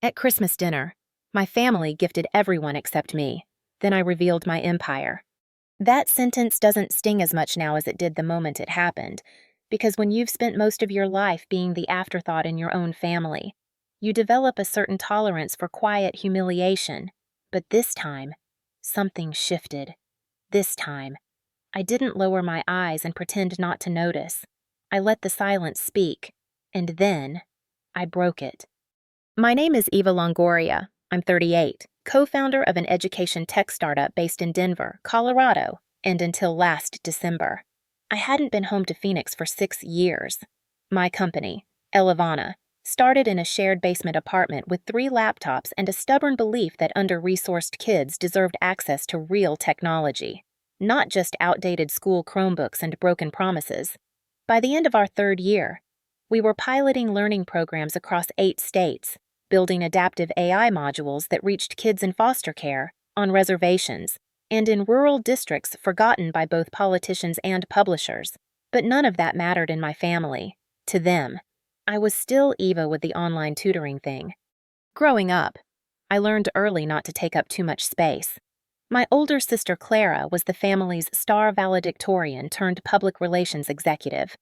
At Christmas dinner, my family gifted everyone except me. Then I revealed my empire. That sentence doesn't sting as much now as it did the moment it happened, because when you've spent most of your life being the afterthought in your own family, you develop a certain tolerance for quiet humiliation. But this time, something shifted. This time, I didn't lower my eyes and pretend not to notice. I let the silence speak, and then I broke it. My name is Eva Longoria. I'm 38, co-founder of an education tech startup based in Denver, Colorado, and until last December, I hadn't been home to Phoenix for 6 years. My company, Elevana, started in a shared basement apartment with 3 laptops and a stubborn belief that under-resourced kids deserved access to real technology, not just outdated school Chromebooks and broken promises. By the end of our 3rd year, we were piloting learning programs across 8 states, building adaptive AI modules that reached kids in foster care, on reservations, and in rural districts forgotten by both politicians and publishers. But none of that mattered in my family. To them, I was still Eva with the online tutoring thing. Growing up, I learned early not to take up too much space. My older sister Clara was the family's star valedictorian turned public relations executive,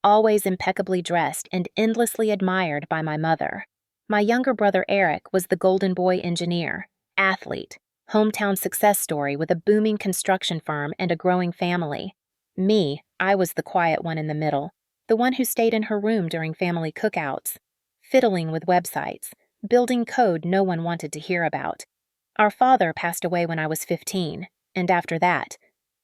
always impeccably dressed and endlessly admired by my mother. My younger brother Eric was the golden boy engineer, athlete, hometown success story with a booming construction firm and a growing family. Me, I was the quiet one in the middle, the one who stayed in her room during family cookouts, fiddling with websites, building code no one wanted to hear about. Our father passed away when I was 15, and after that,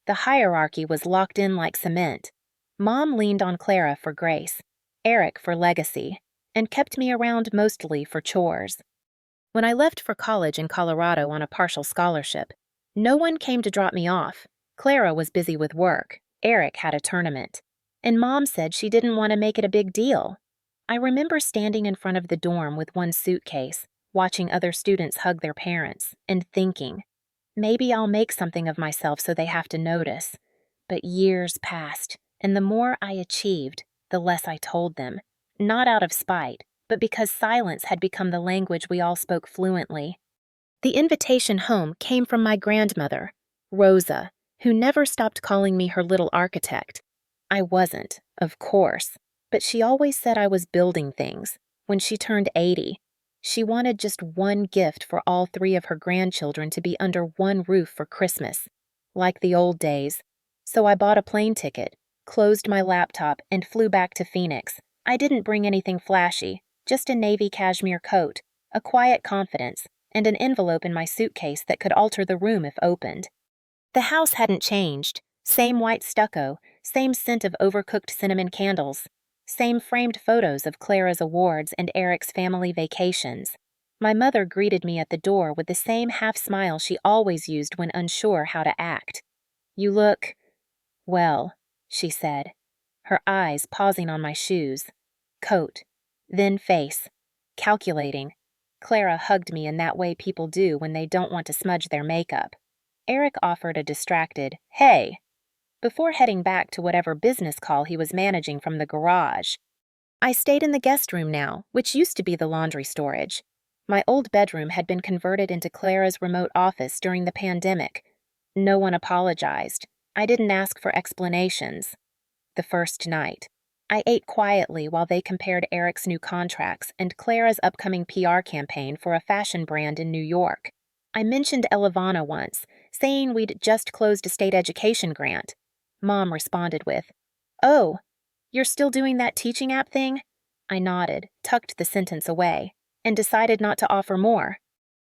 the hierarchy was locked in like cement. Mom leaned on Clara for grace, Eric for legacy, and kept me around mostly for chores. When I left for college in Colorado on a partial scholarship, no one came to drop me off. Clara was busy with work, Eric had a tournament, and Mom said she didn't want to make it a big deal. I remember standing in front of the dorm with one suitcase, watching other students hug their parents, and thinking, maybe I'll make something of myself so they have to notice. But years passed, and the more I achieved, the less I told them. Not out of spite, but because silence had become the language we all spoke fluently. The invitation home came from my grandmother, Rosa, who never stopped calling me her little architect. I wasn't, of course, but she always said I was building things. When she turned 80, she wanted just one gift for all 3 of her grandchildren to be under one roof for Christmas, like the old days. So I bought a plane ticket, closed my laptop, and flew back to Phoenix. I didn't bring anything flashy, just a navy cashmere coat, a quiet confidence, and an envelope in my suitcase that could alter the room if opened. The house hadn't changed. Same white stucco, same scent of overcooked cinnamon candles, same framed photos of Clara's awards and Eric's family vacations. My mother greeted me at the door with the same half-smile she always used when unsure how to act. "You look, well," she said, her eyes pausing on my shoes. Coat, then face, calculating. Clara hugged me in that way people do when they don't want to smudge their makeup. Eric offered a distracted, "Hey," before heading back to whatever business call he was managing from the garage. I stayed in the guest room now, which used to be the laundry storage. My old bedroom had been converted into Clara's remote office during the pandemic. No one apologized. I didn't ask for explanations. The first night, I ate quietly while they compared Eric's new contracts and Clara's upcoming PR campaign for a fashion brand in New York. I mentioned Elevana once, saying we'd just closed a state education grant. Mom responded with, "Oh, you're still doing that teaching app thing?" I nodded, tucked the sentence away, and decided not to offer more.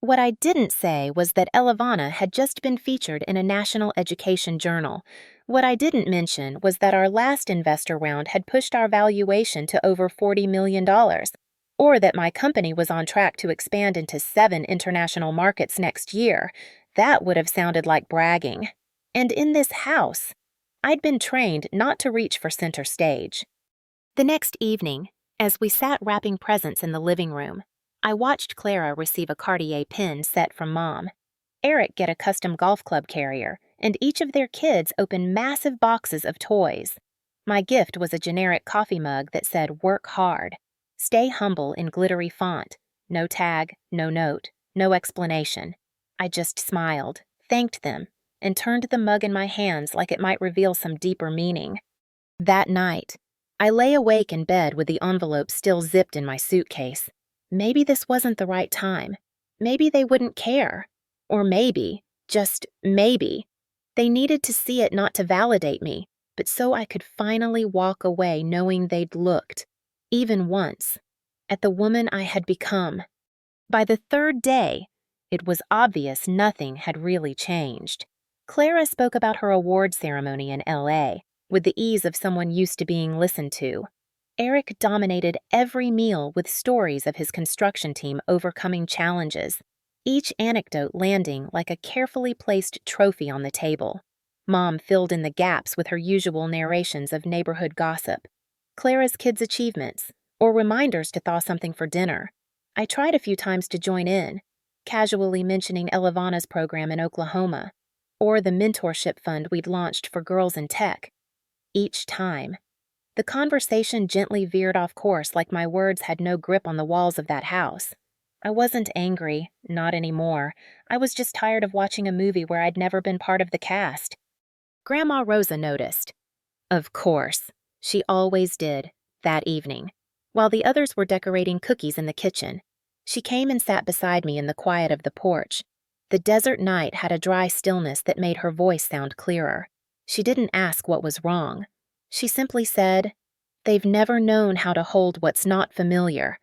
What I didn't say was that Elevana had just been featured in a national education journal. What I didn't mention was that our last investor round had pushed our valuation to over $40 million, or that my company was on track to expand into 7 international markets next year. That would have sounded like bragging. And in this house, I'd been trained not to reach for center stage. The next evening, as we sat wrapping presents in the living room, I watched Clara receive a Cartier pin set from Mom, Eric get a custom golf club carrier, and each of their kids open massive boxes of toys. My gift was a generic coffee mug that said "Work hard. Stay humble" in glittery font, No tag, no note, no explanation. I just smiled, thanked them, and turned the mug in my hands like it might reveal some deeper meaning. That night, I lay awake in bed with the envelope still zipped in my suitcase. Maybe this wasn't the right time. Maybe they wouldn't care. Or maybe, just maybe, they needed to see it not to validate me, but so I could finally walk away knowing they'd looked, even once, at the woman I had become. By the third day, it was obvious nothing had really changed. Clara spoke about her award ceremony in LA, with the ease of someone used to being listened to. Eric dominated every meal with stories of his construction team overcoming challenges, each anecdote landing like a carefully placed trophy on the table. Mom filled in the gaps with her usual narrations of neighborhood gossip, Clara's kids' achievements, or reminders to thaw something for dinner. I tried a few times to join in, casually mentioning Elevana's program in Oklahoma, or the mentorship fund we'd launched for girls in tech. Each time, the conversation gently veered off course like my words had no grip on the walls of that house. I wasn't angry, not anymore. I was just tired of watching a movie where I'd never been part of the cast. Grandma Rosa noticed. Of course, she always did, that evening. While the others were decorating cookies in the kitchen, she came and sat beside me in the quiet of the porch. The desert night had a dry stillness that made her voice sound clearer. She didn't ask what was wrong. She simply said, "They've never known how to hold what's not familiar."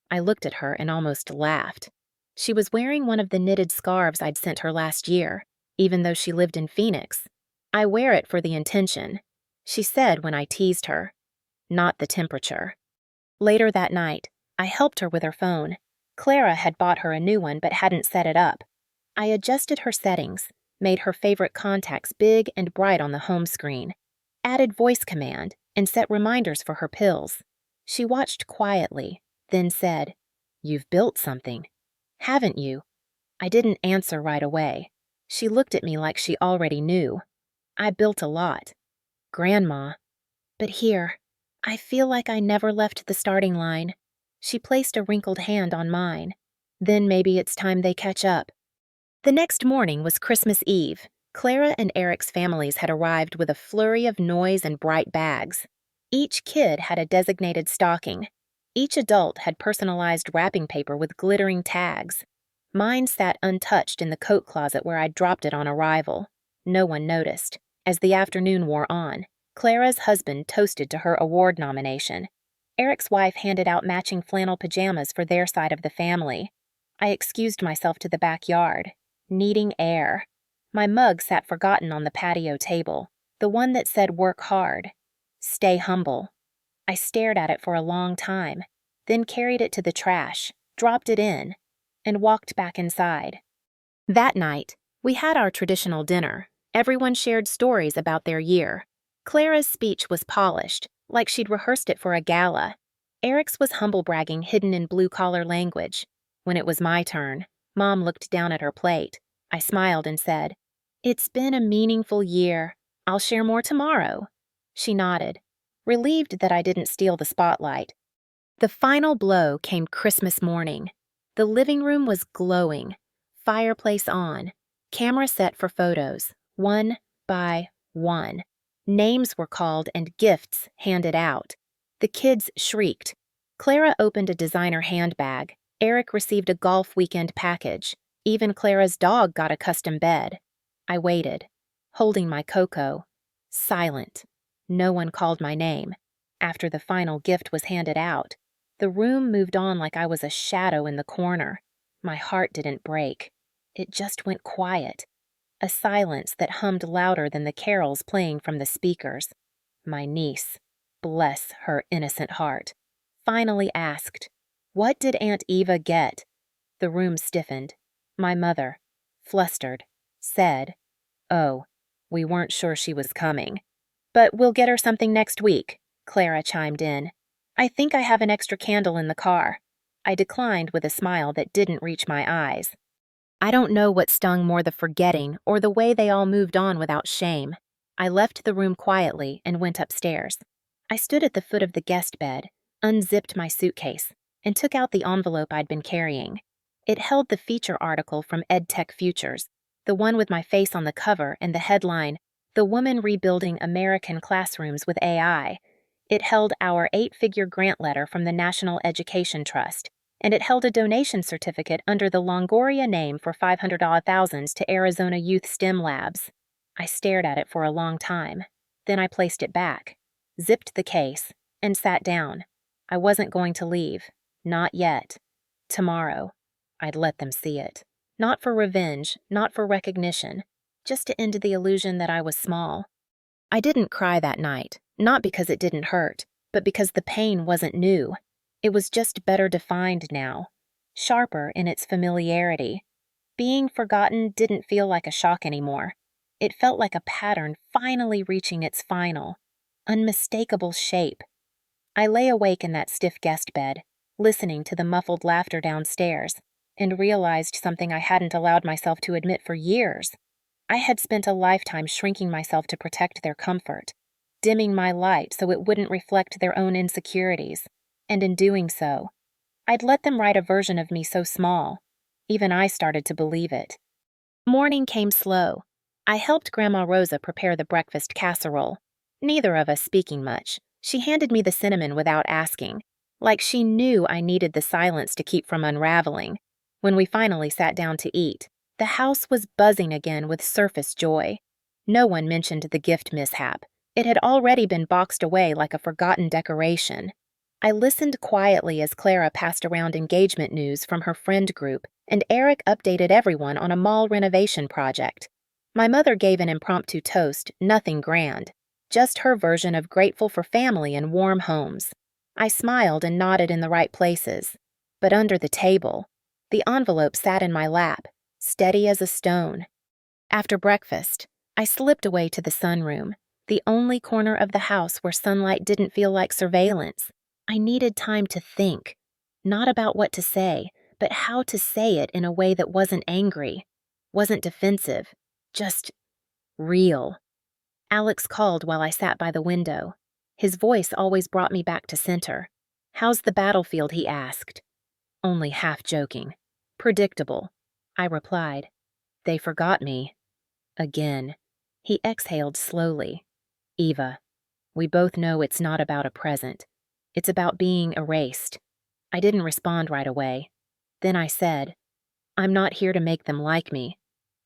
I looked at her and almost laughed. She was wearing one of the knitted scarves I'd sent her last year, even though she lived in Phoenix. "I wear it for the intention," she said when I teased her, "not the temperature." Later that night, I helped her with her phone. Clara had bought her a new one but hadn't set it up. I adjusted her settings, made her favorite contacts big and bright on the home screen, added voice command, and set reminders for her pills. She watched quietly, then said, "You've built something, haven't you?" I didn't answer right away. She looked at me like she already knew. "I built a lot, Grandma. But here, I feel like I never left the starting line." She placed a wrinkled hand on mine. "Then maybe it's time they catch up." The next morning was Christmas Eve. Clara and Eric's families had arrived with a flurry of noise and bright bags. Each kid had a designated stocking. Each adult had personalized wrapping paper with glittering tags. Mine sat untouched in the coat closet where I'd dropped it on arrival. No one noticed. As the afternoon wore on, Clara's husband toasted to her award nomination. Eric's wife handed out matching flannel pajamas for their side of the family. I excused myself to the backyard, needing air. My mug sat forgotten on the patio table, the one that said "Work hard, stay humble." I stared at it for a long time, then carried it to the trash, dropped it in, and walked back inside. That night, we had our traditional dinner. Everyone shared stories about their year. Clara's speech was polished, like she'd rehearsed it for a gala. Eric's was humble bragging hidden in blue-collar language. When it was my turn, Mom looked down at her plate. I smiled and said, "It's been a meaningful year. I'll share more tomorrow." She nodded, relieved that I didn't steal the spotlight. The final blow came Christmas morning. The living room was glowing, fireplace on, camera set for photos, one by one. Names were called and gifts handed out. The kids shrieked. Clara opened a designer handbag. Eric received a golf weekend package. Even Clara's dog got a custom bed. I waited, holding my cocoa, silent. No one called my name. After the final gift was handed out, the room moved on like I was a shadow in the corner. My heart didn't break. It just went quiet. A silence that hummed louder than the carols playing from the speakers. My niece, bless her innocent heart, finally asked, "What did Aunt Eva get?" The room stiffened. My mother, flustered, said, "Oh, we weren't sure she was coming. But we'll get her something next week," Clara chimed in. "I think I have an extra candle in the car." I declined with a smile that didn't reach my eyes. I don't know what stung more, the forgetting or the way they all moved on without shame. I left the room quietly and went upstairs. I stood at the foot of the guest bed, unzipped my suitcase, and took out the envelope I'd been carrying. It held the feature article from EdTech Futures, the one with my face on the cover and the headline, "The Woman Rebuilding American Classrooms with AI." It held our 8-figure grant letter from the National Education Trust, and it held a donation certificate under the Longoria name for $500,000 to Arizona Youth STEM Labs. I stared at it for a long time. Then I placed it back, zipped the case, and sat down. I wasn't going to leave. Not yet. Tomorrow. I'd let them see it. Not for revenge, not for recognition, just to end the illusion that I was small. I didn't cry that night, not because it didn't hurt, but because the pain wasn't new. It was just better defined now, sharper in its familiarity. Being forgotten didn't feel like a shock anymore. It felt like a pattern finally reaching its final, unmistakable shape. I lay awake in that stiff guest bed, listening to the muffled laughter downstairs, and realized something I hadn't allowed myself to admit for years. I had spent a lifetime shrinking myself to protect their comfort, dimming my light so it wouldn't reflect their own insecurities, and in doing so, I'd let them write a version of me so small. Even I started to believe it. Morning came slow. I helped Grandma Rosa prepare the breakfast casserole, neither of us speaking much. She handed me the cinnamon without asking, like she knew I needed the silence to keep from unraveling. When we finally sat down to eat, the house was buzzing again with surface joy. No one mentioned the gift mishap. It had already been boxed away like a forgotten decoration. I listened quietly as Clara passed around engagement news from her friend group, and Eric updated everyone on a mall renovation project. My mother gave an impromptu toast, nothing grand, just her version of grateful for family and warm homes. I smiled and nodded in the right places. But under the table, the envelope sat in my lap, steady as a stone. After breakfast, I slipped away to the sunroom, the only corner of the house where sunlight didn't feel like surveillance. I needed time to think, not about what to say, but how to say it in a way that wasn't angry, wasn't defensive, just real. Alex called while I sat by the window. His voice always brought me back to center. "How's the battlefield?" he asked. Only half joking. "Predictable," I replied. "They forgot me." Again. He exhaled slowly. "Eva, we both know it's not about a present. It's about being erased." I didn't respond right away. Then I said, "I'm not here to make them like me.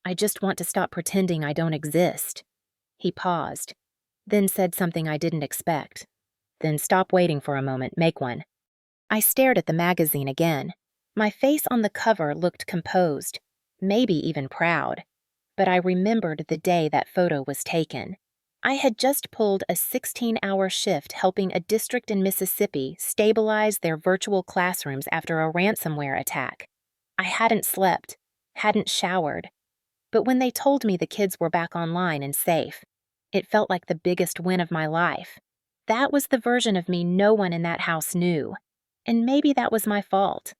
I just want to stop pretending I don't exist." He paused, then said something I didn't expect. "Then stop waiting for a moment, make one." I stared at the magazine again. My face on the cover looked composed, maybe even proud. But I remembered the day that photo was taken. I had just pulled a 16-hour shift helping a district in Mississippi stabilize their virtual classrooms after a ransomware attack. I hadn't slept, hadn't showered. But when they told me the kids were back online and safe, it felt like the biggest win of my life. That was the version of me no one in that house knew. And maybe that was my fault.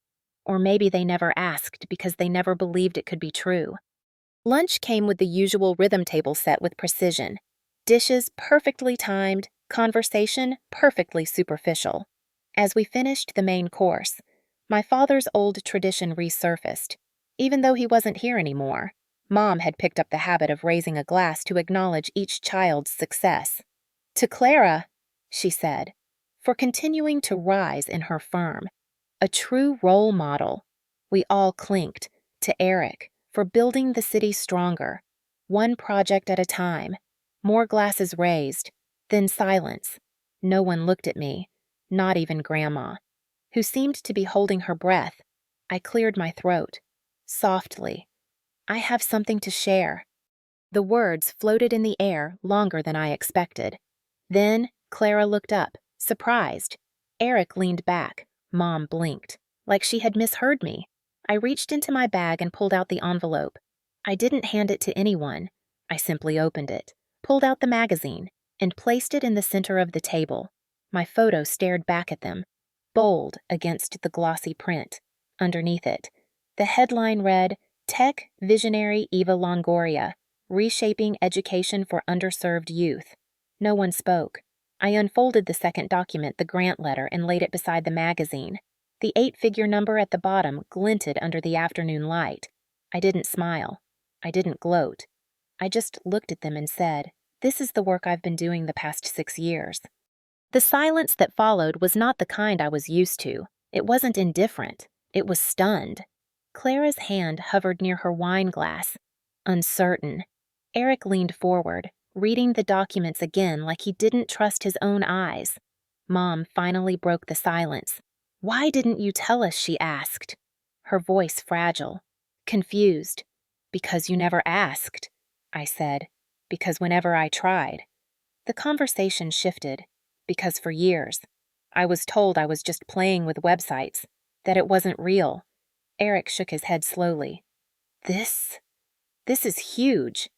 Or maybe they never asked because they never believed it could be true. Lunch came with the usual rhythm table set with precision. Dishes perfectly timed, conversation perfectly superficial. As we finished the main course, my father's old tradition resurfaced. Even though he wasn't here anymore, Mom had picked up the habit of raising a glass to acknowledge each child's success. "To Clara," she said, "for continuing to rise in her firm. A true role model." We all clinked. To Eric, for building the city stronger, one project at a time. More glasses raised, then silence. No one looked at me, not even Grandma, who seemed to be holding her breath. I cleared my throat. Softly. "I have something to share." The words floated in the air longer than I expected. Then Clara looked up, surprised. Eric leaned back. Mom blinked, like she had misheard me. I reached into my bag and pulled out the envelope. I didn't hand it to anyone. I simply opened it, pulled out the magazine, and placed it in the center of the table. My photo stared back at them, bold against the glossy print. Underneath it, the headline read, "Tech Visionary Eva Longoria, Reshaping Education for Underserved Youth." No one spoke. I unfolded the second document, the grant letter, and laid it beside the magazine. The 8-figure number at the bottom glinted under the afternoon light. I didn't smile. I didn't gloat. I just looked at them and said, "This is the work I've been doing the past 6 years." The silence that followed was not the kind I was used to. It wasn't indifferent. It was stunned. Clara's hand hovered near her wine glass. Uncertain. Eric leaned forward, reading the documents again like he didn't trust his own eyes. Mom finally broke the silence. "Why didn't you tell us?" she asked. Her voice fragile. Confused. "Because you never asked," I said. "Because whenever I tried." The conversation shifted. Because for years, I was told I was just playing with websites, that it wasn't real. Eric shook his head slowly. This is huge."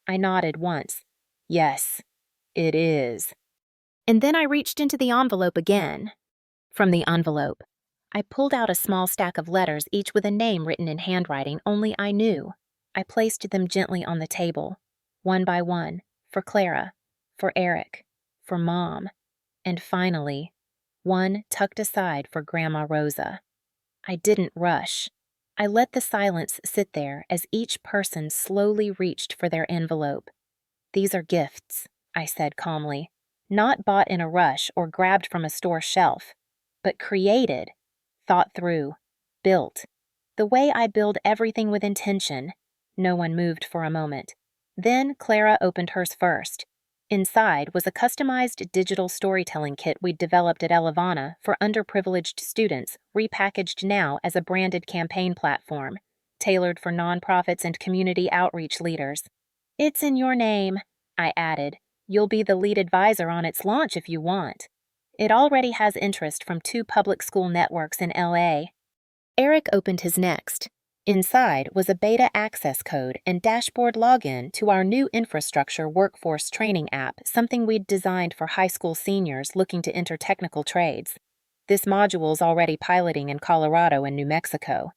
I nodded once. "Yes, it is." And then I reached into the envelope again. From the envelope, I pulled out a small stack of letters, each with a name written in handwriting only I knew. I placed them gently on the table, one by one, for Clara, for Eric, for Mom, and finally, one tucked aside for Grandma Rosa. I didn't rush. I let the silence sit there as each person slowly reached for their envelope. "These are gifts," I said calmly, "not bought in a rush or grabbed from a store shelf, but created, thought through, built. The way I build everything with intention." No one moved for a moment. Then Clara opened hers first. Inside was a customized digital storytelling kit we'd developed at Elevana for underprivileged students, repackaged now as a branded campaign platform, tailored for nonprofits and community outreach leaders. "It's in your name," I added. "You'll be the lead advisor on its launch if you want." It already has interest from 2 public school networks in LA. Eric opened his next. Inside was a beta access code and dashboard login to our new infrastructure workforce training app, something we'd designed for high school seniors looking to enter technical trades. "This module's already piloting in Colorado and New Mexico,"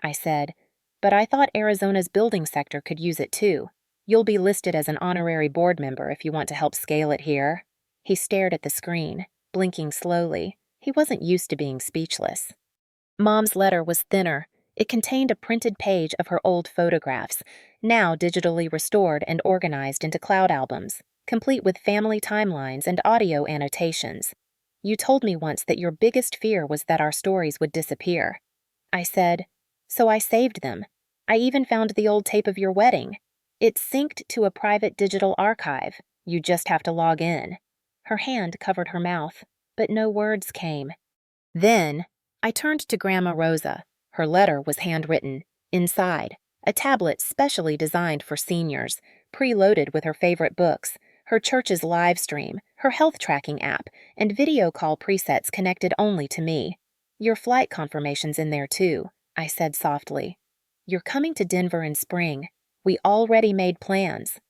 I said, "but I thought Arizona's building sector could use it too. You'll be listed as an honorary board member if you want to help scale it here." He stared at the screen, blinking slowly. He wasn't used to being speechless. Mom's letter was thinner. It contained a printed page of her old photographs, now digitally restored and organized into cloud albums, complete with family timelines and audio annotations. "You told me once that your biggest fear was that our stories would disappear." I said, "So I saved them. I even found the old tape of your wedding. It's synced to a private digital archive. You just have to log in." Her hand covered her mouth, but no words came. Then I turned to Grandma Rosa. Her letter was handwritten. Inside, a tablet specially designed for seniors, preloaded with her favorite books, her church's live stream, her health tracking app, and video call presets connected only to me. "Your flight confirmation's in there too," I said softly. "You're coming to Denver in spring. We already made plans.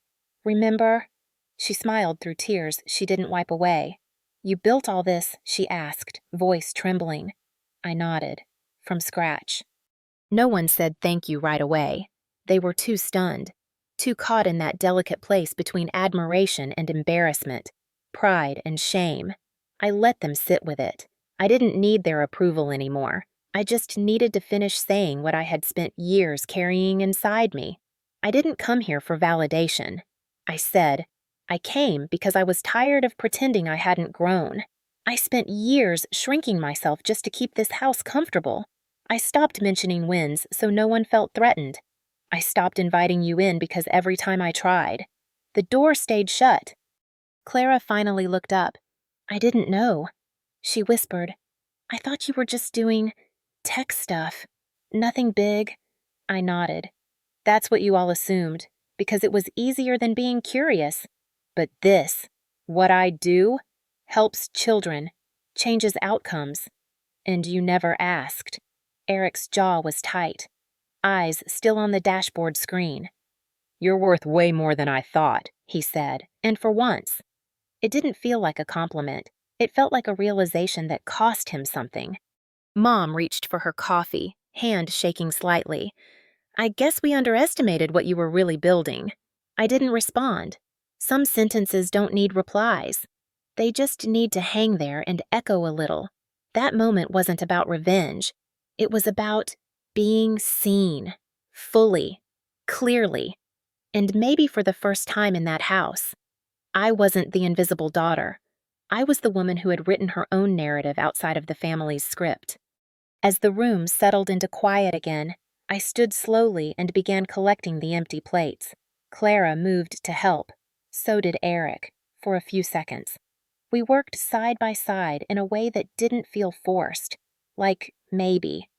Remember?" She smiled through tears she didn't wipe away. "You built all this?" she asked, voice trembling. I nodded. From scratch. No one said thank you right away. They were too stunned, too caught in that delicate place between admiration and embarrassment, pride and shame. I let them sit with it. I didn't need their approval anymore. I just needed to finish saying what I had spent years carrying inside me. I didn't come here for validation. I said, I came because I was tired of pretending I hadn't grown. I spent years shrinking myself just to keep this house comfortable. I stopped mentioning wins so no one felt threatened. I stopped inviting you in because every time I tried, the door stayed shut. Clara finally looked up. "I didn't know." She whispered, "I thought you were just doing tech stuff. Nothing big." I nodded. "That's what you all assumed, because it was easier than being curious. But this, what I do, helps children, changes outcomes. And you never asked." Eric's jaw was tight, eyes still on the dashboard screen. "You're worth way more than I thought," he said, and for once. It didn't feel like a compliment. It felt like a realization that cost him something. Mom reached for her coffee, hand shaking slightly. "I guess we underestimated what you were really building." I didn't respond. Some sentences don't need replies. They just need to hang there and echo a little. That moment wasn't about revenge. It was about being seen, fully, clearly, and maybe for the first time in that house. I wasn't the invisible daughter. I was the woman who had written her own narrative outside of the family's script. As the room settled into quiet again, I stood slowly and began collecting the empty plates. Clara moved to help. So did Eric, for a few seconds. We worked side by side in a way that didn't feel forced. Like maybe,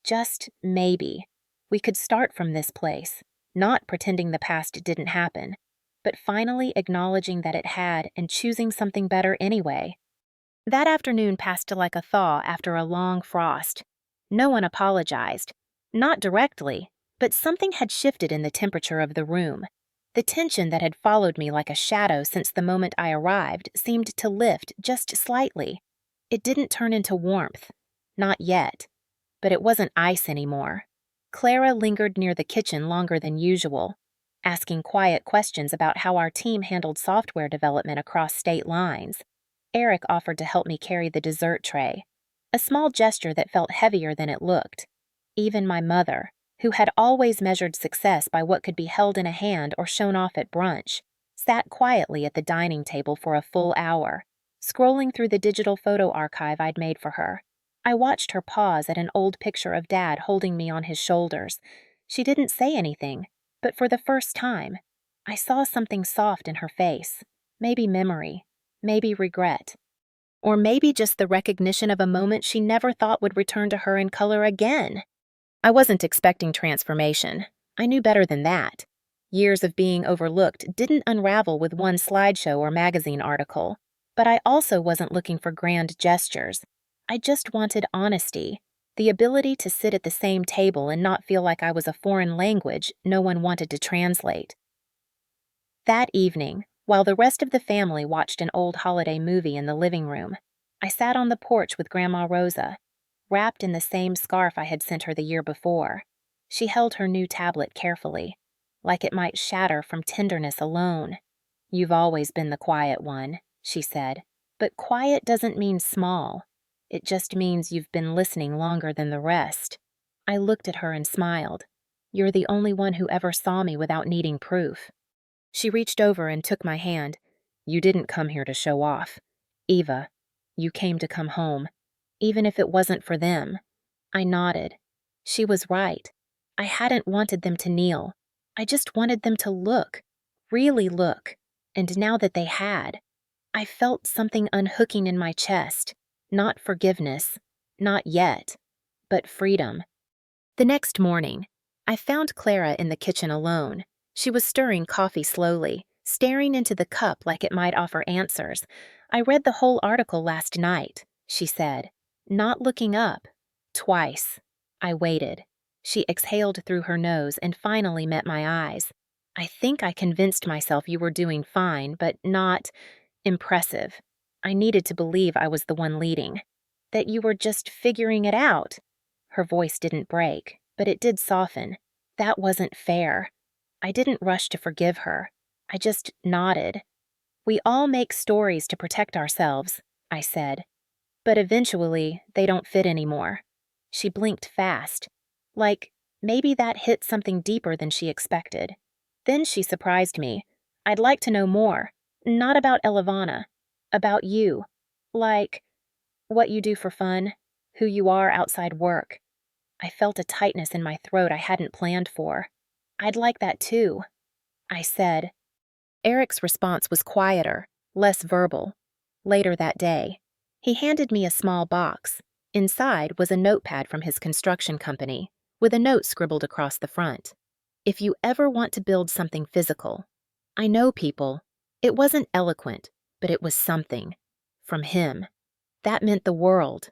just maybe, we could start from this place, not pretending the past didn't happen, but finally acknowledging that it had and choosing something better anyway. That afternoon passed like a thaw after a long frost. No one apologized. Not directly, but something had shifted in the temperature of the room. The tension that had followed me like a shadow since the moment I arrived seemed to lift just slightly. It didn't turn into warmth. Not yet. But it wasn't ice anymore. Clara lingered near the kitchen longer than usual, asking quiet questions about how our team handled software development across state lines. Eric offered to help me carry the dessert tray, a small gesture that felt heavier than it looked. Even my mother, who had always measured success by what could be held in a hand or shown off at brunch, sat quietly at the dining table for a full hour, scrolling through the digital photo archive I'd made for her. I watched her pause at an old picture of Dad holding me on his shoulders. She didn't say anything, but for the first time, I saw something soft in her face. Maybe memory, maybe regret, or maybe just the recognition of a moment she never thought would return to her in color again. I wasn't expecting transformation. I knew better than that. Years of being overlooked didn't unravel with one slideshow or magazine article, but I also wasn't looking for grand gestures. I just wanted honesty, the ability to sit at the same table and not feel like I was a foreign language no one wanted to translate. That evening, while the rest of the family watched an old holiday movie in the living room, I sat on the porch with Grandma Rosa, wrapped in the same scarf I had sent her the year before. She held her new tablet carefully, like it might shatter from tenderness alone. "You've always been the quiet one," she said, "but quiet doesn't mean small. It just means you've been listening longer than the rest." I looked at her and smiled. "You're the only one who ever saw me without needing proof." She reached over and took my hand. "You didn't come here to show off. Eva, you came to come home, even if it wasn't for them." I nodded. She was right. I hadn't wanted them to kneel. I just wanted them to look, really look. And now that they had, I felt something unhooking in my chest. Not forgiveness, not yet, but freedom. The next morning, I found Clara in the kitchen alone. She was stirring coffee slowly, staring into the cup like it might offer answers. "I read the whole article last night," she said, not looking up. Twice. I waited. She exhaled through her nose and finally met my eyes. "I think I convinced myself you were doing fine, but not impressive. I needed to believe I was the one leading. That you were just figuring it out." Her voice didn't break, but it did soften. That wasn't fair. I didn't rush to forgive her. I just nodded. "We all make stories to protect ourselves," I said. "But eventually, they don't fit anymore." She blinked fast. Like, maybe that hit something deeper than she expected. Then she surprised me. "I'd like to know more. Not about Elevana. About you. Like, what you do for fun, who you are outside work." I felt a tightness in my throat I hadn't planned for. "I'd like that too," I said. Eric's response was quieter, less verbal. Later that day, he handed me a small box. Inside was a notepad from his construction company, with a note scribbled across the front. "If you ever want to build something physical, I know people." It wasn't eloquent, but it was something. From him. That meant the world.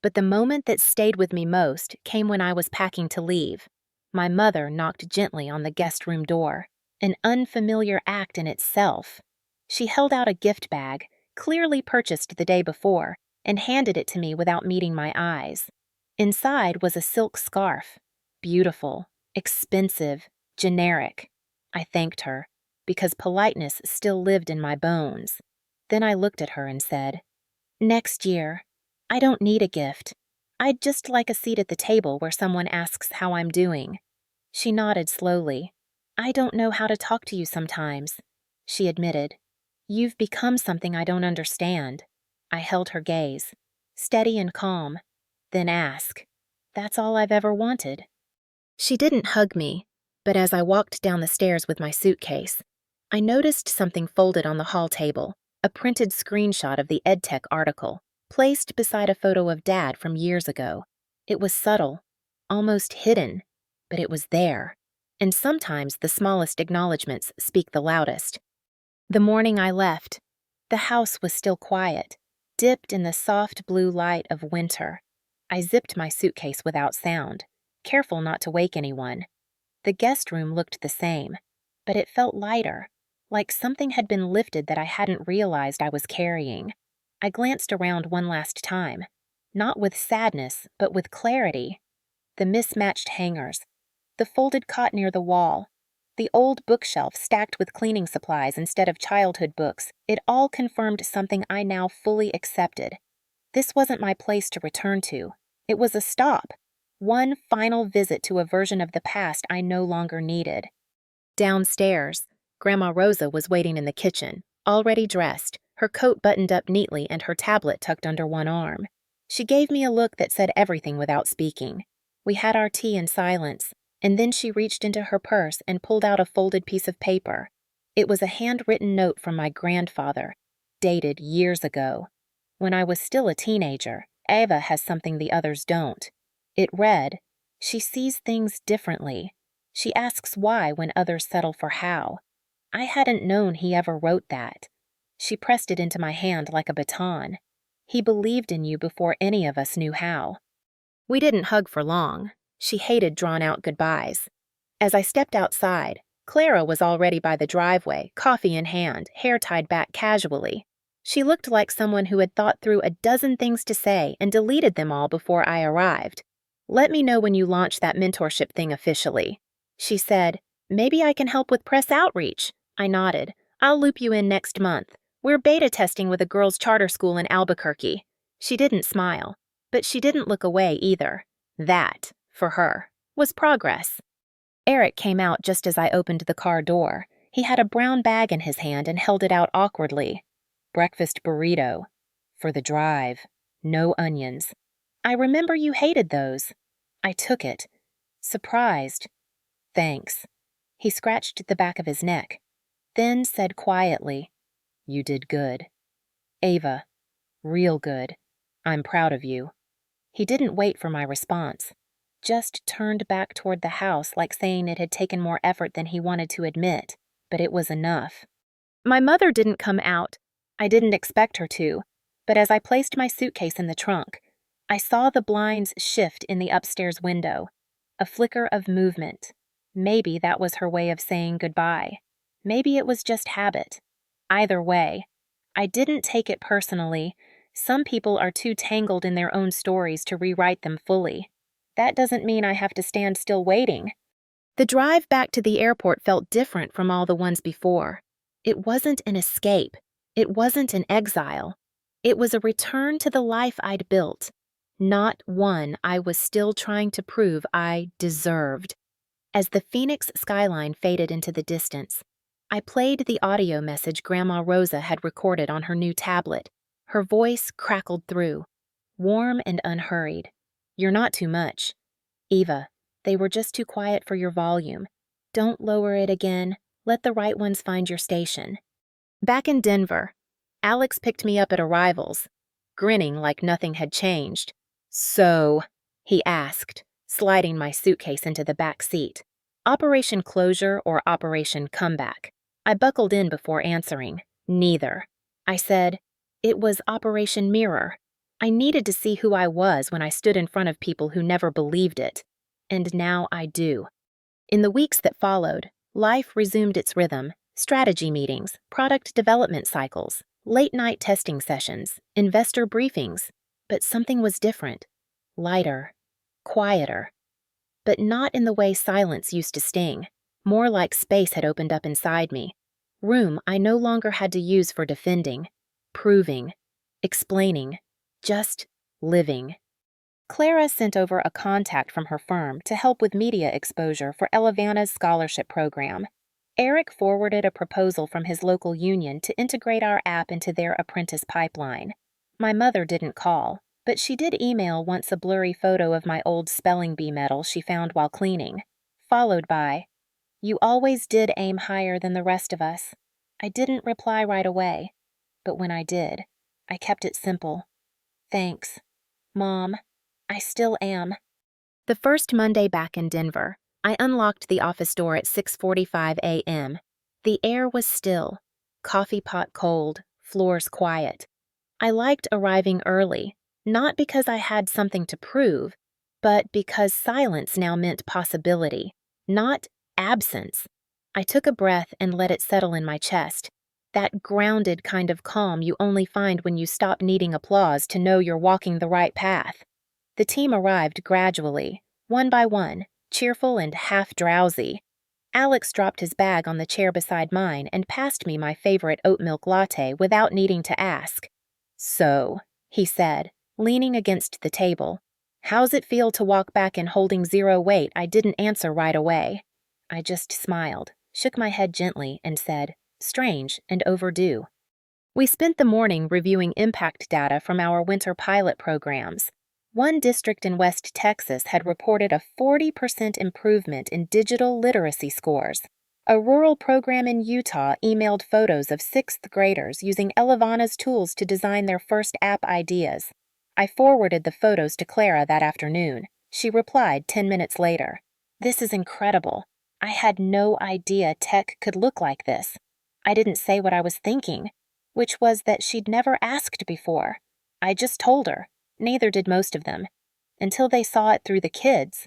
But the moment that stayed with me most came when I was packing to leave. My mother knocked gently on the guest room door, an unfamiliar act in itself. She held out a gift bag, clearly purchased the day before, and handed it to me without meeting my eyes. Inside was a silk scarf. Beautiful, expensive, generic. I thanked her, because politeness still lived in my bones. Then I looked at her and said, "Next year." I don't need a gift. I'd just like a seat at the table where someone asks how I'm doing. She nodded slowly. I don't know how to talk to you sometimes, she admitted. You've become something I don't understand. I held her gaze, steady and calm, then ask. That's all I've ever wanted. She didn't hug me, but as I walked down the stairs with my suitcase, I noticed something folded on the hall table, a printed screenshot of the EdTech article, placed beside a photo of Dad from years ago. It was subtle, almost hidden, but it was there, and sometimes the smallest acknowledgments speak the loudest. The morning I left, the house was still quiet, dipped in the soft blue light of winter. I zipped my suitcase without sound, careful not to wake anyone. The guest room looked the same, but it felt lighter, like something had been lifted that I hadn't realized I was carrying. I glanced around one last time, not with sadness, but with clarity. The mismatched hangers, the folded cot near the wall, the old bookshelf stacked with cleaning supplies instead of childhood books, it all confirmed something I now fully accepted. This wasn't my place to return to. It was a stop. One final visit to a version of the past I no longer needed. Downstairs, Grandma Rosa was waiting in the kitchen, already dressed, her coat buttoned up neatly and her tablet tucked under one arm. She gave me a look that said everything without speaking. We had our tea in silence, and then she reached into her purse and pulled out a folded piece of paper. It was a handwritten note from my grandfather, dated years ago. When I was still a teenager, Ava has something the others don't. It read, "She sees things differently. She asks why when others settle for how." I hadn't known he ever wrote that. She pressed it into my hand like a baton. He believed in you before any of us knew how. We didn't hug for long. She hated drawn-out goodbyes. As I stepped outside, Clara was already by the driveway, coffee in hand, hair tied back casually. She looked like someone who had thought through a dozen things to say and deleted them all before I arrived. "Let me know when you launch that mentorship thing officially," she said. "Maybe I can help with press outreach." I nodded. "I'll loop you in next month. We're beta testing with a girls' charter school in Albuquerque." She didn't smile, but she didn't look away either. That, for her, was progress. Eric came out just as I opened the car door. He had a brown bag in his hand and held it out awkwardly. "Breakfast burrito. For the drive. No onions. I remember you hated those." I took it, surprised. "Thanks." He scratched the back of his neck, then said quietly, "You did good. Ava, real good. I'm proud of you." He didn't wait for my response, just turned back toward the house like saying it had taken more effort than he wanted to admit, but it was enough. My mother didn't come out. I didn't expect her to, but as I placed my suitcase in the trunk, I saw the blinds shift in the upstairs window, a flicker of movement. Maybe that was her way of saying goodbye. Maybe it was just habit. Either way, I didn't take it personally. Some people are too tangled in their own stories to rewrite them fully. That doesn't mean I have to stand still waiting. The drive back to the airport felt different from all the ones before. It wasn't an escape. It wasn't an exile. It was a return to the life I'd built, not one I was still trying to prove I deserved. As the Phoenix skyline faded into the distance, I played the audio message Grandma Rosa had recorded on her new tablet. Her voice crackled through, warm and unhurried. "You're not too much. Eva, they were just too quiet for your volume. Don't lower it again. Let the right ones find your station." Back in Denver, Alex picked me up at arrivals, grinning like nothing had changed. "So," he asked, sliding my suitcase into the back seat. Operation Closure or Operation Comeback? I buckled in before answering. Neither. I said, "It was Operation Mirror." I needed to see who I was when I stood in front of people who never believed it. And now I do. In the weeks that followed, life resumed its rhythm. Strategy meetings, product development cycles, late-night testing sessions, investor briefings. But something was different. Lighter. Quieter. But not in the way silence used to sting. More like space had opened up inside me. Room I no longer had to use for defending, proving, explaining. Just living. Clara sent over a contact from her firm to help with media exposure for Elevana's scholarship program. Eric forwarded a proposal from his local union to integrate our app into their apprentice pipeline. My mother didn't call, but she did email once a blurry photo of my old spelling bee medal she found while cleaning, followed by, "You always did aim higher than the rest of us." I didn't reply right away, but when I did, I kept it simple. "Thanks, Mom. I still am." The first Monday back in Denver, I unlocked the office door at 6:45 a.m. The air was still, coffee pot cold, floors quiet. I liked arriving early, not because I had something to prove, but because silence now meant possibility, not absence. I took a breath and let it settle in my chest, that grounded kind of calm you only find when you stop needing applause to know you're walking the right path. The team arrived gradually, one by one, cheerful and half drowsy. Alex dropped his bag on the chair beside mine and passed me my favorite oat milk latte without needing to ask. "So," he said, leaning against the table, "how's it feel to walk back in holding zero weight?" I didn't answer right away. I just smiled, shook my head gently, and said, "Strange and overdue." We spent the morning reviewing impact data from our winter pilot programs. One district in West Texas had reported a 40% improvement in digital literacy scores. A rural program in Utah emailed photos of 6th graders using Elevana's tools to design their first app ideas. I forwarded the photos to Clara that afternoon. She replied 10 minutes later, "This is incredible. I had no idea tech could look like this." I didn't say what I was thinking, which was that she'd never asked before. I just told her. Neither did most of them, until they saw it through the kids.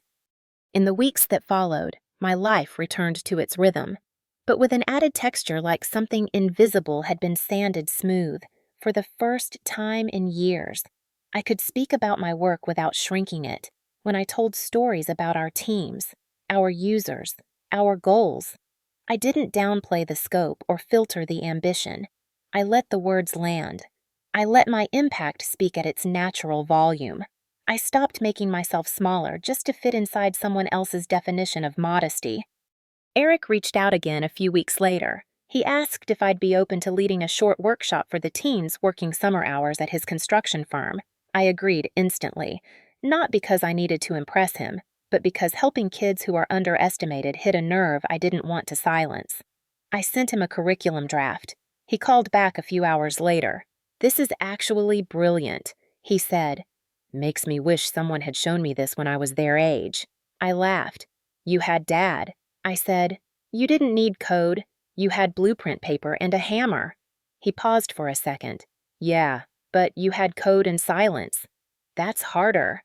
In the weeks that followed, my life returned to its rhythm, but with an added texture like something invisible had been sanded smooth. For the first time in years, I could speak about my work without shrinking it. When I told stories about our teams, our users, our goals, I didn't downplay the scope or filter the ambition. I let the words land. I let my impact speak at its natural volume. I stopped making myself smaller just to fit inside someone else's definition of modesty. Eric reached out again a few weeks later. He asked if I'd be open to leading a short workshop for the teens working summer hours at his construction firm. I agreed instantly, not because I needed to impress him, but because helping kids who are underestimated hit a nerve I didn't want to silence. I sent him a curriculum draft. He called back a few hours later. "This is actually brilliant," he said. "Makes me wish someone had shown me this when I was their age." I laughed. "You had Dad." I said, "You didn't need code. You had blueprint paper and a hammer." He paused for a second. "Yeah, but you had code and silence. That's harder."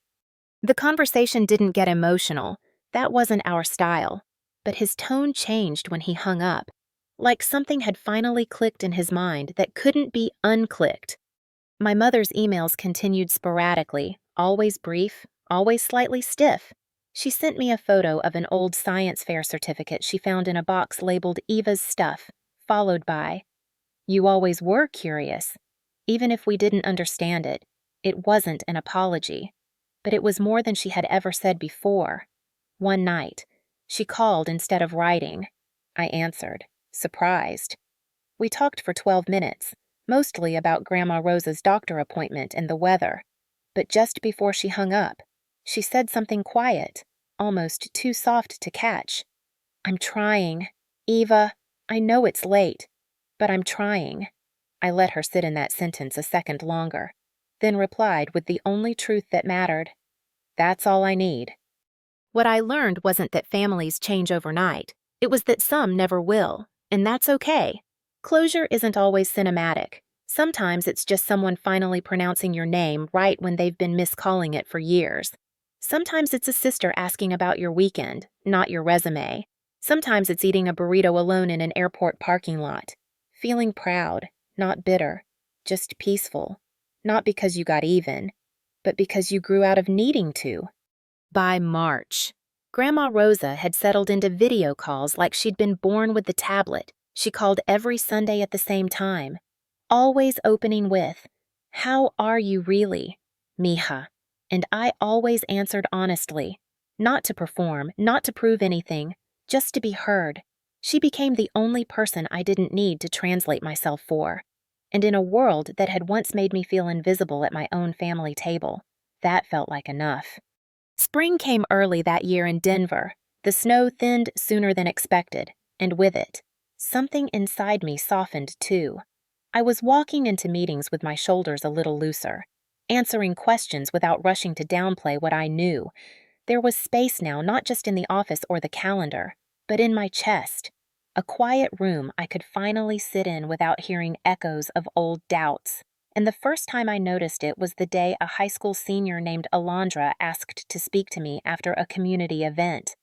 The conversation didn't get emotional. That wasn't our style. But his tone changed when he hung up, like something had finally clicked in his mind that couldn't be unclicked. My mother's emails continued sporadically, always brief, always slightly stiff. She sent me a photo of an old science fair certificate she found in a box labeled Eva's Stuff, followed by, "You always were curious. Even if we didn't understand it, it wasn't an apology." But it was more than she had ever said before. One night, she called instead of writing. I answered, surprised. We talked for 12 minutes, mostly about Grandma Rosa's doctor appointment and the weather. But just before she hung up, she said something quiet, almost too soft to catch. "I'm trying. Eva, I know it's late, but I'm trying." I let her sit in that sentence a second longer, then replied with the only truth that mattered. "That's all I need." What I learned wasn't that families change overnight. It was that some never will, and that's okay. Closure isn't always cinematic. Sometimes it's just someone finally pronouncing your name right when they've been miscalling it for years. Sometimes it's a sister asking about your weekend, not your resume. Sometimes it's eating a burrito alone in an airport parking lot. Feeling proud, not bitter, just peaceful. Not because you got even, but because you grew out of needing to. By March, Grandma Rosa had settled into video calls like she'd been born with the tablet. She called every Sunday at the same time, always opening with, "How are you really?" Mija. And I always answered honestly. Not to perform, not to prove anything, just to be heard. She became the only person I didn't need to translate myself for. And in a world that had once made me feel invisible at my own family table, that felt like enough. Spring came early that year in Denver. The snow thinned sooner than expected, and with it, something inside me softened too. I was walking into meetings with my shoulders a little looser, answering questions without rushing to downplay what I knew. There was space now, not just in the office or the calendar, but in my chest. A quiet room I could finally sit in without hearing echoes of old doubts. And the first time I noticed it was the day a high school senior named Alondra asked to speak to me after a community event.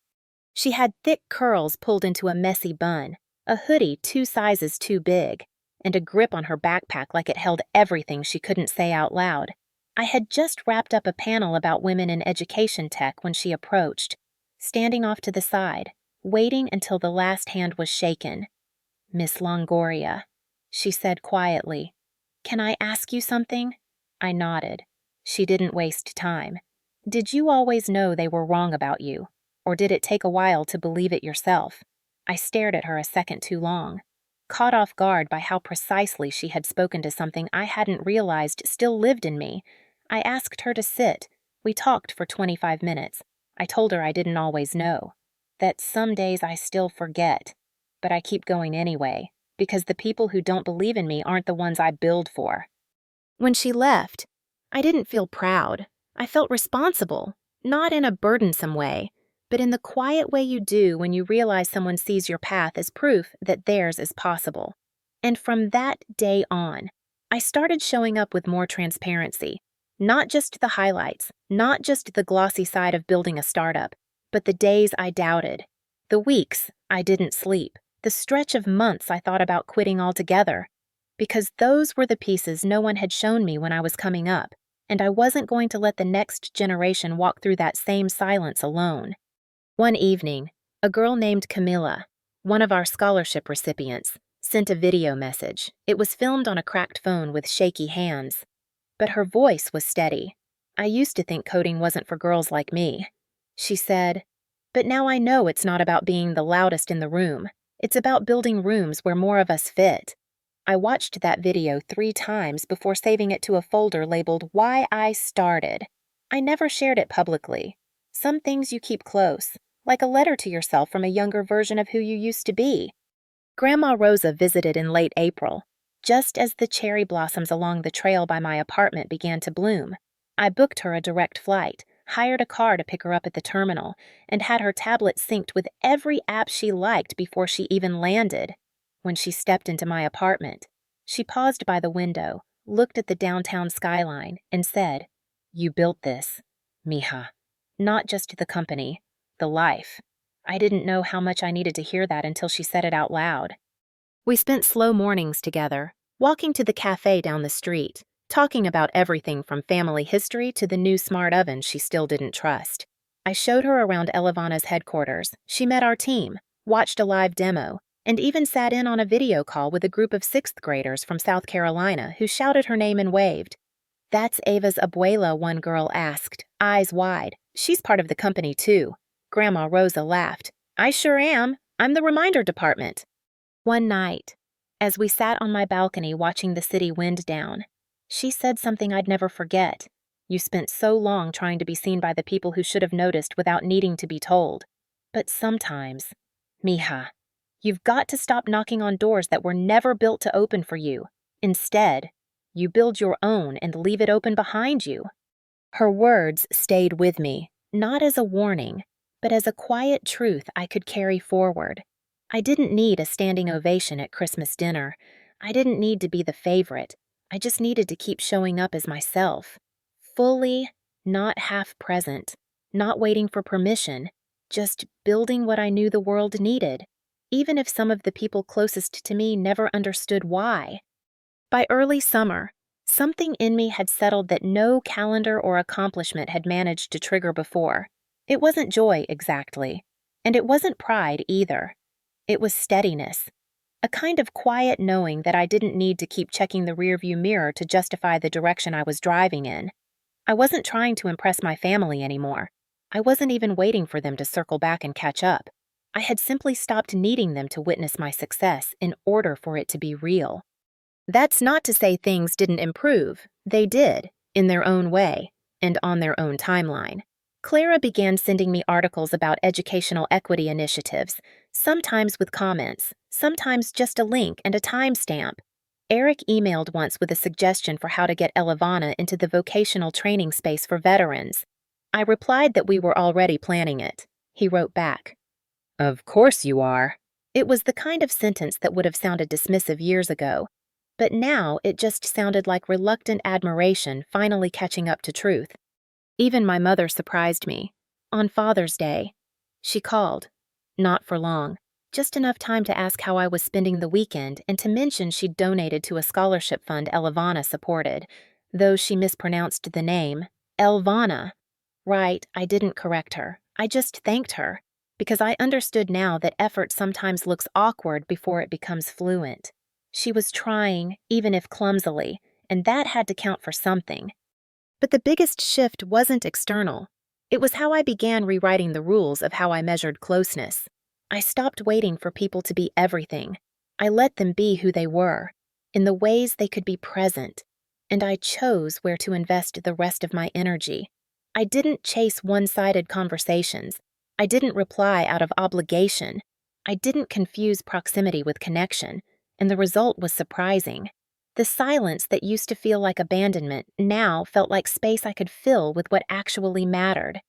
She had thick curls pulled into a messy bun, a hoodie 2 sizes too big, and a grip on her backpack like it held everything she couldn't say out loud. I had just wrapped up a panel about women in education tech when she approached, standing off to the side, waiting until the last hand was shaken. "Miss Longoria," she said quietly. "Can I ask you something?" I nodded. She didn't waste time. "Did you always know they were wrong about you? Or did it take a while to believe it yourself?" I stared at her a second too long, caught off guard by how precisely she had spoken to something I hadn't realized still lived in me. I asked her to sit. We talked for 25 minutes. I told her I didn't always know, that some days I still forget, but I keep going anyway, because the people who don't believe in me aren't the ones I build for. When she left, I didn't feel proud. I felt responsible, not in a burdensome way, but in the quiet way you do when you realize someone sees your path as proof that theirs is possible. And from that day on, I started showing up with more transparency. Not just the highlights, not just the glossy side of building a startup, but the days I doubted, the weeks I didn't sleep, the stretch of months I thought about quitting altogether. Because those were the pieces no one had shown me when I was coming up, and I wasn't going to let the next generation walk through that same silence alone. One evening, a girl named Camilla, one of our scholarship recipients, sent a video message. It was filmed on a cracked phone with shaky hands, but her voice was steady. "I used to think coding wasn't for girls like me," she said, "but now I know it's not about being the loudest in the room. It's about building rooms where more of us fit." I watched that video 3 times before saving it to a folder labeled "Why I Started." I never shared it publicly. Some things you keep close, like a letter to yourself from a younger version of who you used to be. Grandma Rosa visited in late April, just as the cherry blossoms along the trail by my apartment began to bloom. I booked her a direct flight, hired a car to pick her up at the terminal, and had her tablet synced with every app she liked before she even landed. When she stepped into my apartment, she paused by the window, looked at the downtown skyline, and said, "You built this, Mija. Not just the company, the life." I didn't know how much I needed to hear that until she said it out loud. We spent slow mornings together, walking to the cafe down the street, talking about everything from family history to the new smart oven she still didn't trust. I showed her around Elevana's headquarters. She met our team, watched a live demo, and even sat in on a video call with a group of 6th graders from South Carolina who shouted her name and waved. "That's Ava's abuela," one girl asked, eyes wide. "She's part of the company, too." Grandma Rosa laughed. "I sure am. I'm the reminder department." One night, as we sat on my balcony watching the city wind down, she said something I'd never forget. "You spent so long trying to be seen by the people who should have noticed without needing to be told. But sometimes, Mija, you've got to stop knocking on doors that were never built to open for you. Instead, you build your own and leave it open behind you." Her words stayed with me, not as a warning, but as a quiet truth I could carry forward. I didn't need a standing ovation at Christmas dinner. I didn't need to be the favorite. I just needed to keep showing up as myself. Fully, not half present, not waiting for permission, just building what I knew the world needed, even if some of the people closest to me never understood why. By early summer, something in me had settled that no calendar or accomplishment had managed to trigger before. It wasn't joy exactly, and it wasn't pride either. It was steadiness, a kind of quiet knowing that I didn't need to keep checking the rearview mirror to justify the direction I was driving in. I wasn't trying to impress my family anymore. I wasn't even waiting for them to circle back and catch up. I had simply stopped needing them to witness my success in order for it to be real. That's not to say things didn't improve. They did, in their own way, and on their own timeline. Clara began sending me articles about educational equity initiatives, sometimes with comments, sometimes just a link and a timestamp. Eric emailed once with a suggestion for how to get Elevana into the vocational training space for veterans. I replied that we were already planning it. He wrote back, "Of course you are." It was the kind of sentence that would have sounded dismissive years ago, but now it just sounded like reluctant admiration finally catching up to truth. Even my mother surprised me. On Father's Day, she called. Not for long, just enough time to ask how I was spending the weekend and to mention she'd donated to a scholarship fund Elevana supported, though she mispronounced the name, Elvana. Right, I didn't correct her. I just thanked her, because I understood now that effort sometimes looks awkward before it becomes fluent. She was trying, even if clumsily, and that had to count for something. But the biggest shift wasn't external. It was how I began rewriting the rules of how I measured closeness. I stopped waiting for people to be everything. I let them be who they were, in the ways they could be present, and I chose where to invest the rest of my energy. I didn't chase one-sided conversations. I didn't reply out of obligation. I didn't confuse proximity with connection, and the result was surprising. The silence that used to feel like abandonment now felt like space I could fill with what actually mattered.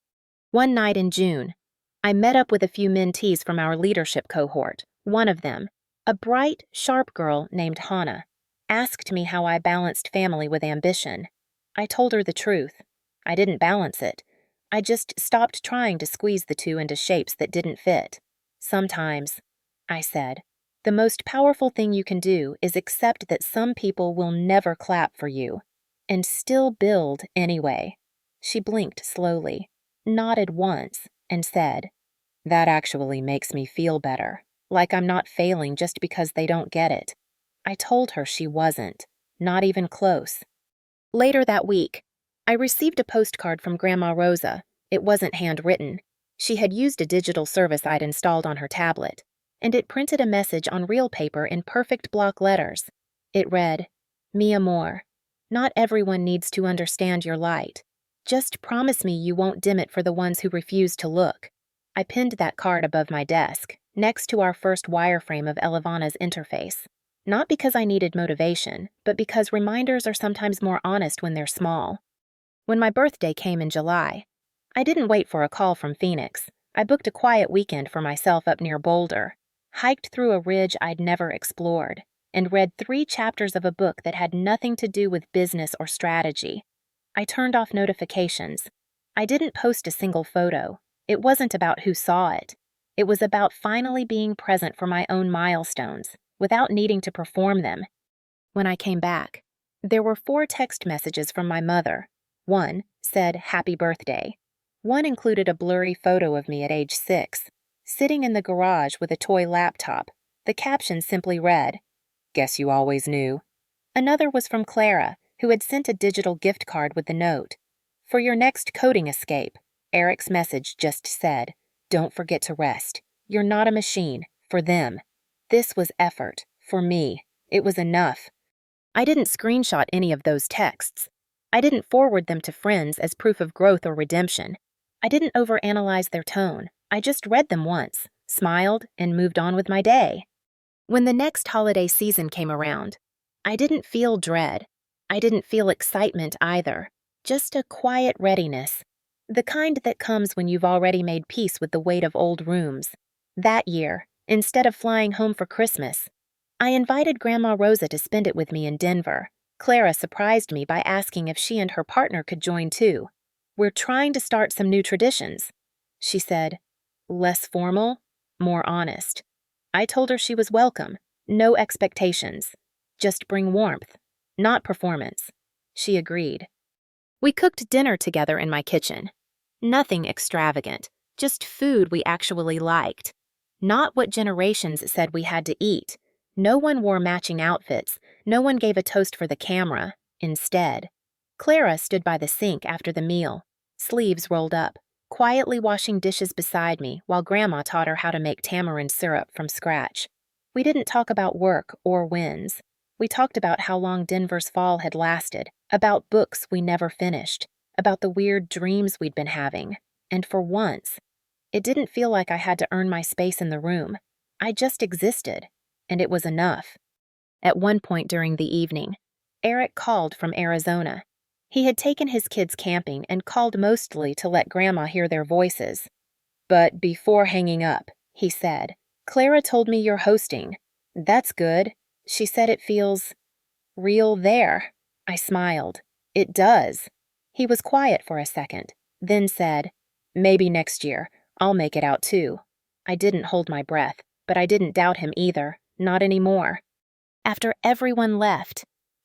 One night in June, I met up with a few mentees from our leadership cohort. One of them, a bright, sharp girl named Hannah, asked me how I balanced family with ambition. I told her the truth. I didn't balance it. I just stopped trying to squeeze the two into shapes that didn't fit. Sometimes, I said, the most powerful thing you can do is accept that some people will never clap for you, and still build anyway. She blinked slowly, nodded once, and said, "That actually makes me feel better, like I'm not failing just because they don't get it." I told her she wasn't, not even close. Later that week, I received a postcard from Grandma Rosa. It wasn't handwritten. She had used a digital service I'd installed on her tablet, and it printed a message on real paper in perfect block letters. It read, "Mi amor, not everyone needs to understand your light. Just promise me you won't dim it for the ones who refuse to look." I pinned that card above my desk, next to our first wireframe of Elevana's interface. Not because I needed motivation, but because reminders are sometimes more honest when they're small. When my birthday came in July, I didn't wait for a call from Phoenix. I booked a quiet weekend for myself up near Boulder, hiked through a ridge I'd never explored, and read 3 chapters of a book that had nothing to do with business or strategy. I turned off notifications. I didn't post a single photo. It wasn't about who saw it. It was about finally being present for my own milestones, without needing to perform them. When I came back, there were 4 text messages from my mother. One said, "Happy birthday." One included a blurry photo of me at age 6, sitting in the garage with a toy laptop. The caption simply read, "Guess you always knew." Another was from Clara, who had sent a digital gift card with the note, "For your next coding escape." Eric's message just said, "Don't forget to rest. You're not a machine. For them." This was effort. For me. It was enough. I didn't screenshot any of those texts. I didn't forward them to friends as proof of growth or redemption. I didn't overanalyze their tone. I just read them once, smiled, and moved on with my day. When the next holiday season came around, I didn't feel dread. I didn't feel excitement either. Just a quiet readiness. The kind that comes when you've already made peace with the weight of old rooms. That year, instead of flying home for Christmas, I invited Grandma Rosa to spend it with me in Denver. Clara surprised me by asking if she and her partner could join too. "We're trying to start some new traditions," she said. Less formal, more honest. I told her she was welcome. No expectations. Just bring warmth, not performance. She agreed. We cooked dinner together in my kitchen. Nothing extravagant, just food we actually liked. Not what generations said we had to eat. No one wore matching outfits. No one gave a toast for the camera. Instead, Clara stood by the sink after the meal, sleeves rolled up, quietly washing dishes beside me while Grandma taught her how to make tamarind syrup from scratch. We didn't talk about work or wins. We talked about how long Denver's fall had lasted, about books we never finished, about the weird dreams we'd been having. And for once, it didn't feel like I had to earn my space in the room. I just existed, and it was enough. At one point during the evening, Eric called from Arizona. He had taken his kids camping and called mostly to let Grandma hear their voices. But before hanging up, he said, "Clara told me you're hosting. That's good. She said it feels real there." I smiled. "It does." He was quiet for a second, then said, "Maybe next year. I'll make it out too." I didn't hold my breath, but I didn't doubt him either, not anymore. After everyone left,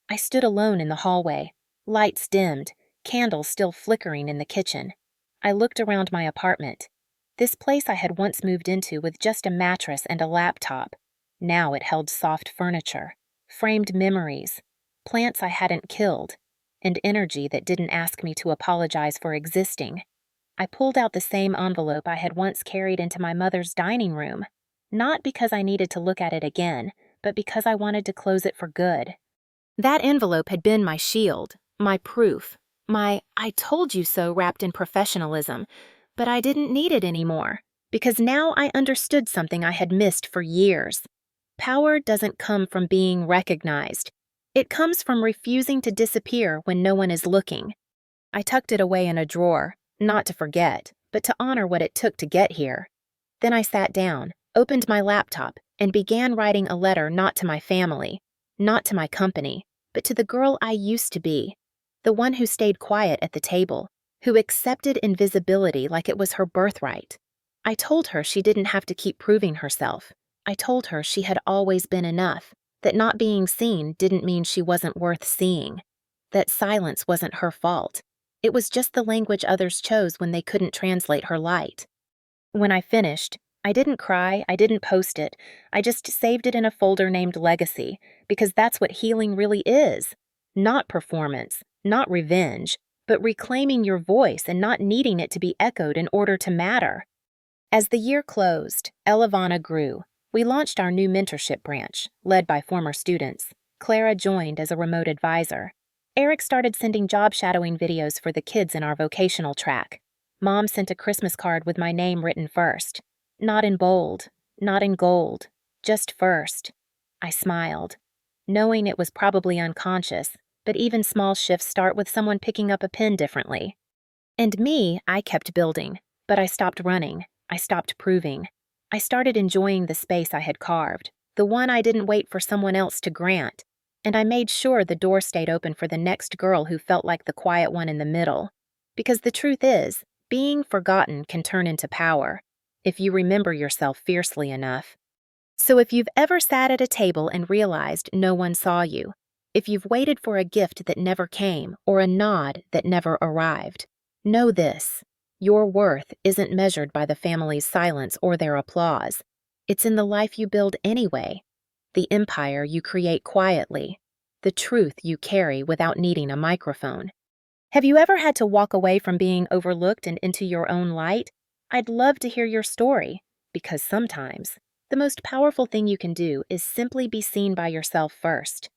I stood alone in the hallway, lights dimmed, candles still flickering in the kitchen. I looked around my apartment. This place I had once moved into with just a mattress and a laptop. Now it held soft furniture, framed memories, plants I hadn't killed, and energy that didn't ask me to apologize for existing. I pulled out the same envelope I had once carried into my mother's dining room, not because I needed to look at it again, but because I wanted to close it for good. That envelope had been my shield, my proof, my "I told you so" wrapped in professionalism, but I didn't need it anymore, because now I understood something I had missed for years. Power doesn't come from being recognized. It comes from refusing to disappear when no one is looking. I tucked it away in a drawer, not to forget, but to honor what it took to get here. Then I sat down, opened my laptop, and began writing a letter not to my family, not to my company, but to the girl I used to be, the one who stayed quiet at the table, who accepted invisibility like it was her birthright. I told her she didn't have to keep proving herself. I told her she had always been enough, that not being seen didn't mean she wasn't worth seeing, that silence wasn't her fault. It was just the language others chose when they couldn't translate her light. When I finished, I didn't cry, I didn't post it, I just saved it in a folder named Legacy, because that's what healing really is. Not performance, not revenge, but reclaiming your voice and not needing it to be echoed in order to matter. As the year closed, Elavana grew. We launched our new mentorship branch, led by former students. Clara joined as a remote advisor. Eric started sending job shadowing videos for the kids in our vocational track. Mom sent a Christmas card with my name written first. Not in bold, not in gold, just first. I smiled, knowing it was probably unconscious, but even small shifts start with someone picking up a pen differently. And me, I kept building, but I stopped running. I stopped proving. I started enjoying the space I had carved, the one I didn't wait for someone else to grant, and I made sure the door stayed open for the next girl who felt like the quiet one in the middle. Because the truth is, being forgotten can turn into power, if you remember yourself fiercely enough. So if you've ever sat at a table and realized no one saw you, if you've waited for a gift that never came or a nod that never arrived, know this: your worth isn't measured by the family's silence or their applause. It's in the life you build anyway, the empire you create quietly, the truth you carry without needing a microphone. Have you ever had to walk away from being overlooked and into your own light? I'd love to hear your story, because sometimes the most powerful thing you can do is simply be seen by yourself first.